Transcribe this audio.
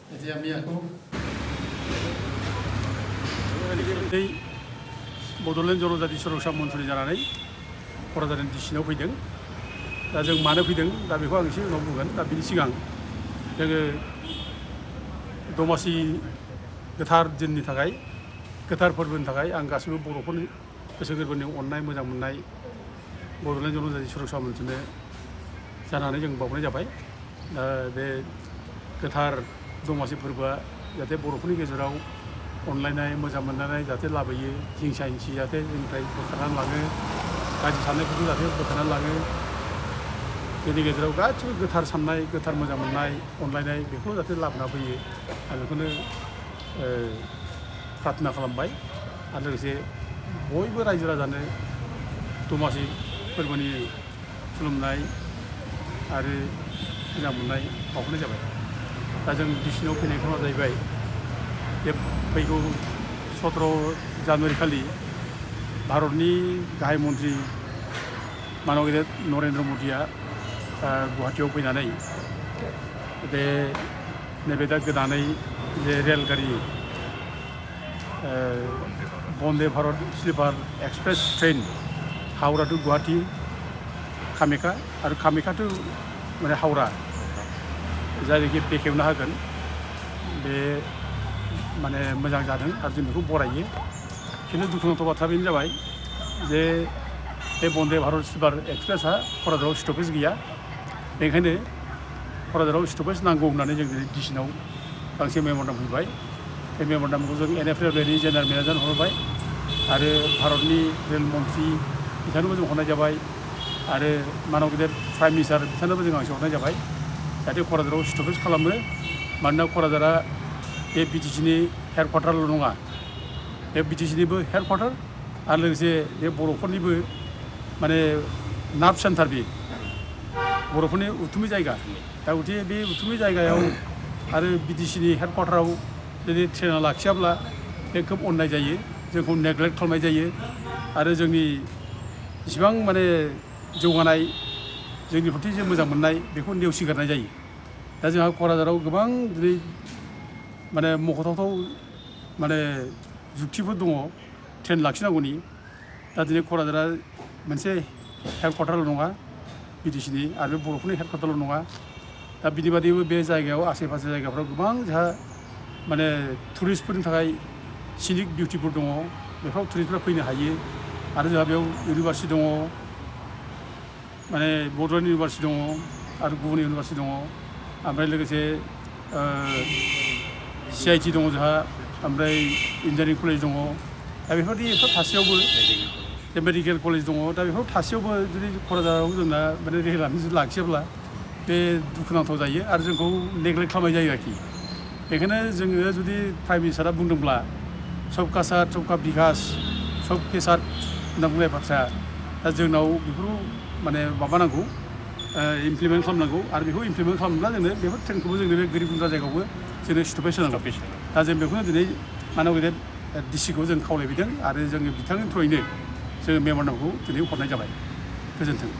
Jadi kami aku Bodoland जनजाति सुरक्षा मन्थ्रि जानानै क'क्राझारनि डिसिनाव फैदों। दा जों मानो फैदों दा बेखौ आं एसे उनाव बुंगोन। दा बिनि सिगां जोङो दमासि गोथार दिननि थाखाय गोथार फोरबोनि थाखाय आं गासिबो बर'फोरनि गोसो गोरबोनि अननाय मोजां मोननाय बड'लेण्ड जनजाति सुरक्षा मन्थ्रिनो जानानै जों बावनाय जाबाय। दा बे गोथार दमासि फोरबोआ जाहाथे बर'फोरनि गेजेराव अनलायनाय मोजां मोनलायनाय जाहाथे लाबोयो, हिंसा हिंसि जाहाथे जोंनिफ्राय बोखारनानै लाङो, गाज्रि साननायफोरखौ जाहाथे बोखारनानै लाङो, जोंनि गेजेराव गासिबो गोथार साननाय गोथार मोजां मोननाय अनलायनाय बेखौ जाहाथे लाबोना फैयो आं बेखौनो प्रार्थना खालामबाय। आरो लोगोसे बयबो रायजो राजानो दमासि फोरबोनि खुलुमनाय आरो मोजां मोननाय बावहरनाय जाबाय। दा जों डिसिनाव फैनाय खारना जाहैबाय बे फैगौ 17 जानुवारि खालि भारतनि गाहाय मन्थ्रि माननीय नरेन्द्र मदिया गुवाहाटीयाव फैनानै बे नैबे दा गोदानै जे रेलगारि Vande Bharat sleeper express train Howrah to Guwahati Kamakhya आरो कामाख्या टु माने हावड़ा जायनोखि बेखेवना होगोन बे माने मोजां जादों आरो जों बेखौ बरायो। खिन्थु दुखुनांथाव बाथ्रा बेनो जाबाय जे बे बन्दे भारत स्लिपार एक्सप्रेसआ क'क्राझाराव स्टपेज गैया। बेनिखायनो क'क्राझाराव स्टपेज नांगौ होननानै जों दिनै डिसिनाव गांसे मेम'रेन्डाम होबाय। बे मेम'रेन्डामखौ जों NF रेलवेनि जेनेरेल मेनेजारनो हरबाय आरो भारतनि रेल मन्थ्रि बिथांनोबो जों हरनाय जाबाय आरो माननीय गेदेर प्राइम मिनिस्टार बिथांनोबो जों गांसे हरनाय जाबाय जाहाथे क'क्राझाराव स्टपेज खालामो। मानोना क'क्राझारा बे BTCनि हेडक्वार्टारल' नङा, बे BTCनिबो हेडक्वार्टार आरो लोगोसे बे बर'फोरनिबो माने नार्भ सेन्टार बे बर'फोरनि उथुमै जायगा। दा बे उथुमै जायगायाव आरो BTCनि हेडक्वार्टाराव जुदि ट्रेना लाखियाब्ला बे खोब अननाय जायो, जोंखौ नेग्लेक्ट खालामनाय जायो आरो जोंनि इसिबां माने जौगानाय जोंनि प्रति जे मोजां मोननाय बेखौ नेवसिगारनाय जायो। दा जोंहा क'क्राझाराव गोबां दिनै माने मख'थावथाव माने जुक्तिफोर दङ ट्रेन लाखिनांगौनि। दा दिनै क'क्राझारा मोनसे हेडक्वार्टारल' नङा BTCनि आरो बर'फोरनि हेडक्वार्टारल' नङा। दा बिनि बादैबो बे जायगायाव आसे पासे जायगाफ्राव गोबां जोंहा माने टुरिस्टफोरनि थाखाय सिनिक बिउटिफोर दङ, बेफोराव टुरिस्टफ्रा फैनो हायो। आरो जोंहा बेयाव इउनिभारसिटि दङ, माने बड'लेण्ड इउनिभारसिटि दङ आरो गुबुन इउनिभारसिटि दङ। ओमफ्राय लोगोसे CIT दङ जोंहा, ओमफ्राय इन्जिनियारिं कलेज दङ। दा बेफोरबायदि थासेयावबो मेडिकेल कलेज दङ। दा बेफोर थासेयावबो जुदि क'क्राझाराव जोंना माने रेलआनो जुदि लाखियाब्ला बे दुखुनांथाव जायो आरो जोंखौ नेग्लेक्ट खालामनाय जायो आरोखि। बेखायनो जोङो जुदि प्राइम मिनिस्टारा बुंदोंब्ला सबका साथ सबका बिकास सबके साथ होनना बुंनाय बाथ्रा, दा जोंनाव बेफोरखौ माने माबानांगौ, इमप्लिमेन्ट खालामनांगौ आरो बेखौ इमप्लिमेन्ट खालामोब्ला जोंनो बेफोर ट्रेनखौबो जोंनो बे गोरिब गुन्द्रा जायगायावबो जोंनो स्टपेज होनांगौ। दा जों बेखौनो दिनै माननीय गेदेर डिसिखौ जों खावलायबोदों आरो जोङो बिथांनि थ्रुयैनो जोङो मेम'रेन्डामखौ दिनै हरनाय जाबाय। गोजोन्थों।